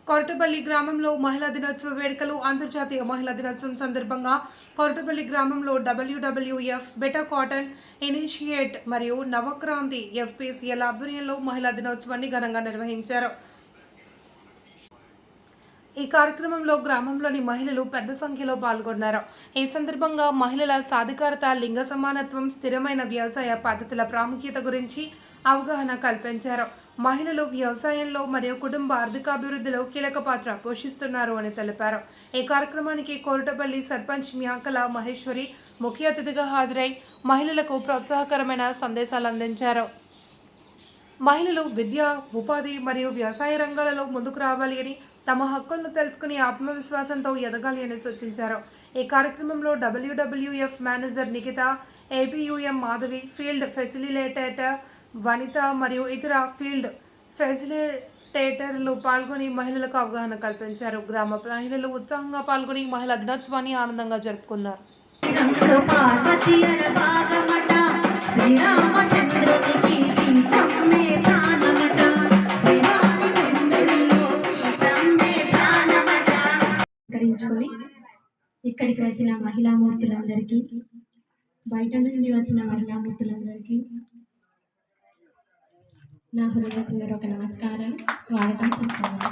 కొరటపల్లి గ్రామంలో మహిళా దినోత్సవ వేడుకలు. అంతర్జాతీయ మహిళా దినోత్సవం సందర్భంగా కొరటపల్లి గ్రామంలో డబ్ల్యూడబ్ల్యూఎఫ్ బెటర్ కాటన్ ఇనిషియేట్ మరియు నవక్రాంతి ఎఫ్పిసిఎల్ ఆధ్వర్యంలో మహిళా దినోత్సవాన్ని ఘనంగా నిర్వహించారు. ఈ కార్యక్రమంలో గ్రామంలోని మహిళలు పెద్ద సంఖ్యలో పాల్గొన్నారు. ఈ సందర్భంగా మహిళల సాధికారత, లింగ సమానత్వం, స్థిరమైన వ్యవసాయ పద్ధతుల ప్రాముఖ్యత గురించి అవగాహన కల్పించారు. మహిళలు వ్యవసాయంలో మరియు కుటుంబ ఆర్థికాభివృద్ధిలో కీలక పాత్ర పోషిస్తున్నారు అని తెలిపారు. ఈ కార్యక్రమానికి కొరటపల్లి సర్పంచ్ మ్యాకల మహేశ్వరి ముఖ్య అతిథిగా హాజరై మహిళలకు ప్రోత్సాహకరమైన సందేశాలు అందించారు. మహిళలు విద్య, ఉపాధి మరియు వ్యవసాయ రంగాలలో ముందుకు రావాలి అని, తమ హక్కులను తెలుసుకుని ఆత్మవిశ్వాసంతో ఎదగాలి అని సూచించారు. ఈ కార్యక్రమంలో WWF manager Nikhita, APUM Madhavi, field facilitator Vanitha మరియు ఇతర ఫీల్డ్ ఫెసిలిటేటర్లు పాల్గొని మహిళలకు అవగాహన కల్పించారు. గ్రామ మహిళలు ఉత్సాహంగా పాల్గొని మహిళా దినోత్సవాన్ని ఆనందంగా జరుపుకున్నారు. ఇక్కడికి వచ్చిన మహిళామూర్తులందరికీ, బయట నుండి వచ్చిన మహిళామూర్తులందరికీ నా హృదయపూర్వక నమస్కారం, స్వాగతం చేస్తున్నాను.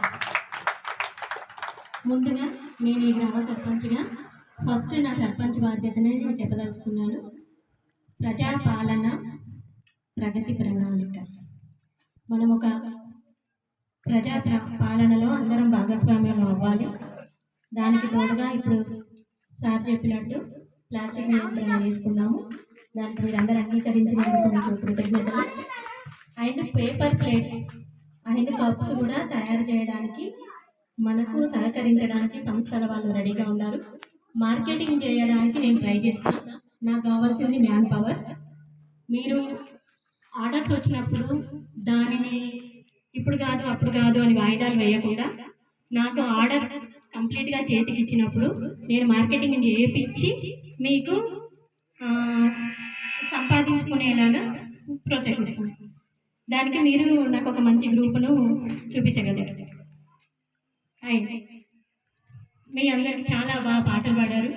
ముందుగా నేను ఈ గ్రామ సర్పంచ్గా ఫస్ట్ నా సర్పంచ్ బాధ్యతనే చెప్పదలుచుకున్నాను. ప్రజాపాలన, ప్రగతి ప్రణాళిక. మనం ఒక ప్రజా పాలనలో అందరం భాగస్వామ్యం అవ్వాలి. దానికి తోడుగా ఇప్పుడు సార్ చెప్పినట్టు ప్లాస్టిక్ నియంత్రణ చేసుకున్నాము. దానికి మీరందరూ అంగీకరించినందుకు మీకు కృతజ్ఞతలు. And paper plates and cups కూడా తయారు చేయడానికి మనకు సహకరించడానికి సంస్థల వాళ్ళు రెడీగా ఉన్నారు. మార్కెటింగ్ చేయడానికి నేను ట్రై చేస్తాను. నాకు కావాల్సింది మ్యాన్ పవర్. మీరు ఆర్డర్స్ వచ్చినప్పుడు దానిని ఇప్పుడు కాదు అప్పుడు కాదు అని వాయిదాలు వేయకుండా నాకు ఆర్డర్ కంప్లీట్గా చేతికి ఇచ్చినప్పుడు నేను మార్కెటింగ్ చేయించి మీకు సంపాదించుకునేలాగా ప్రోత్సహిస్తాను. దానికి మీరు నాకు ఒక మంచి గ్రూపును చూపించగలరు. మీ అందరికి చాలా బాగా పాటలు పాడారు.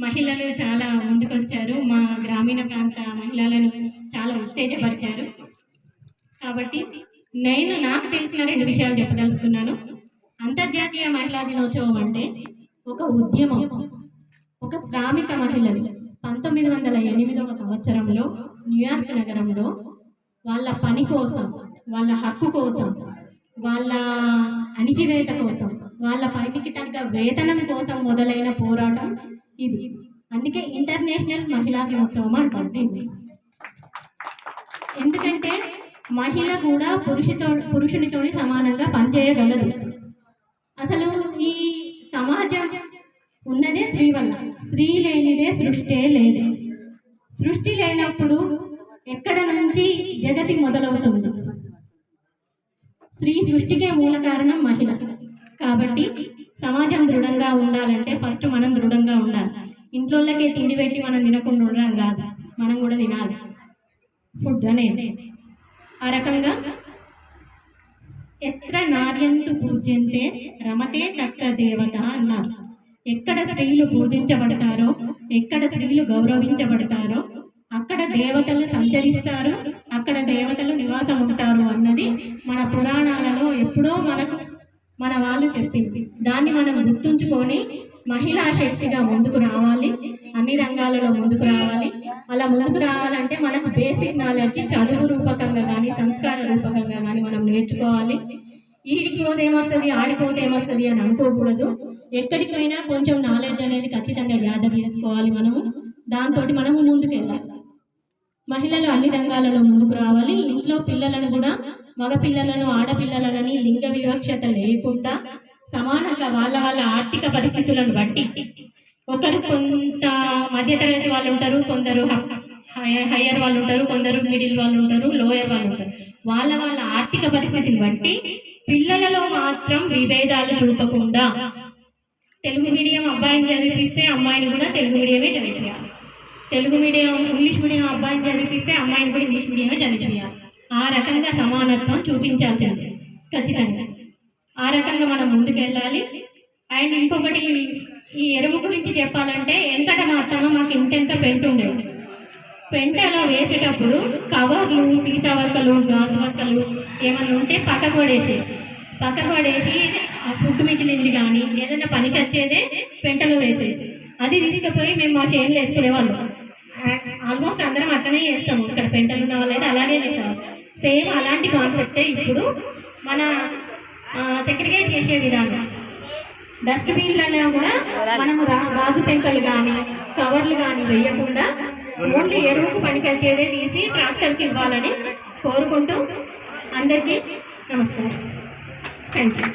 మహిళలు చాలా ముందుకొచ్చారు. మా గ్రామీణ ప్రాంత మహిళలను చాలా ఉత్తేజపరిచారు. కాబట్టి నేను నాకు తెలిసిన 2 విషయాలు చెప్పదలుచుకున్నాను. అంతర్జాతీయ మహిళా దినోత్సవం అంటే ఒక ఉద్యమం. ఒక శ్రామిక మహిళలు 1908వ సంవత్సరంలో న్యూయార్క్ నగరంలో వాళ్ళ పని కోసం, వాళ్ళ హక్కు కోసం, వాళ్ళ అణిచివేత కోసం, వాళ్ళ పనికి తగ్గ వేతనం కోసం మొదలైన పోరాటం ఇది. అందుకే ఇంటర్నేషనల్ మహిళా దినోత్సవం అంటారు దీన్ని. ఎందుకంటే మహిళ కూడా పురుషునితోని సమానంగా పనిచేయగలదు. అసలు ఈ సమాజం ఉన్నదే స్త్రీ వల్ల. స్త్రీ లేనిదే సృష్టి లేదు. సృష్టి లేనప్పుడు ఎక్కడ నుంచి జగతి మొదలవుతుంది? స్త్రీ సృష్టికే మూల కారణం మహిళ. కాబట్టి సమాజం దృఢంగా ఉండాలంటే ఫస్ట్ మనం దృఢంగా ఉండాలి. ఇంట్లోళ్ళకే తిండి పెట్టి మనం తినకుండా ఉండడం కాదు, మనం కూడా తినాలి ఫుడ్ అనేది. ఆ రకంగా ఎత్ర నార్యంతు పూజ్యంతే రమతే తత్ర దేవత అన్నారు. ఎక్కడ స్త్రీలు పూజించబడతారో, ఎక్కడ స్త్రీలు గౌరవించబడతారో అక్కడ దేవతలు సంచరిస్తారు, అక్కడ దేవతలు నివాసం ఉంటారు అన్నది మన పురాణాలలో ఎప్పుడో మన వాళ్ళు చెప్పింది. దాన్ని మనం గుర్తుంచుకొని మహిళా శక్తిగా ముందుకు రావాలి, అన్ని రంగాలలో ముందుకు రావాలి. అలా ముందుకు రావాలంటే మనకు బేసిక్ నాలెడ్జ్ చదువు రూపకంగా కానీ, సంస్కార రూపకంగా కానీ మనం నేర్చుకోవాలి. ఈడికి పోతే ఏమొస్తుంది, ఆడిపోతే ఏమొస్తుంది అని అనుకోకూడదు. ఎక్కడికి పోయినా కొంచెం నాలెడ్జ్ అనేది ఖచ్చితంగా గ్యాదర్ చేసుకోవాలి. దాంతో మనము ముందుకు వెళ్ళాలి. మహిళలు అన్ని రంగాలలో ముందుకు రావాలి. ఇంట్లో పిల్లలను కూడా, మగపిల్లలను, ఆడపిల్లలని లింగ వివక్షత లేకుండా సమానంగా వాళ్ళ ఆర్థిక పరిస్థితులను బట్టి, ఒకరు కొంత మధ్యతరగతి వాళ్ళు ఉంటారు, కొందరు హయ్యర్ వాళ్ళు ఉంటారు, కొందరు మిడిల్ వాళ్ళు ఉంటారు, లోయర్ వాళ్ళు ఉంటారు. వాళ్ళ ఆర్థిక పరిస్థితిని బట్టి పిల్లలలో మాత్రం విభేదాలు చూపకుండా తెలుగు మీడియం అబ్బాయిని చదివిస్తే అమ్మాయిని కూడా తెలుగు మీడియమే చదివించాలి. తెలుగు మీడియం ఇంగ్లీష్ మీడియం అబ్బాయిని చదివిస్తే అమ్మాయిని కూడా ఇంగ్లీష్ మీడియమే చదివించాలి. ఆ రకంగా సమానత్వం చూపించాల్సింది ఖచ్చితంగా. ఆ రకంగా మనం ముందుకు వెళ్ళాలి. అండ్ ఇంకొకటి, ఈ ఎరువు గురించి చెప్పాలంటే వెనకట మా అత్తమ్మ మాకు ఇంటెంత పెంట ఉండేది. పెంట అలా వేసేటప్పుడు కవర్లు, సీసా వర్కలు, గాజు వర్కలు ఏమన్నా ఉంటే పక్కకు పడేసి ఆ ఫుడ్ మిగిలింది కానీ ఏదైనా పనికి వచ్చేదే పెంటలో వేసేది. అది తీసుకుపోయి మేము మా చేనులు వేసుకునేవాళ్ళం. ఆల్మోస్ట్ అందరం అట్లనే చేస్తాము. ఇక్కడ పెంటలు ఉన్న వాళ్ళైతే అలాగే చేస్తాము. సేమ్ అలాంటి కాన్సెప్టే ఇప్పుడు మన సెగ్రిగేట్ చేసే విధానం. డస్ట్బిన్లలో కూడా మనము గాజు పెంకలు కానీ కవర్లు కానీ వేయకుండా ఓన్లీ ఎరువుకు పనికొచ్చేదే తీసి ట్రాక్టర్కి ఇవ్వాలని కోరుకుంటూ అందరికీ నమస్కారం. Thank you.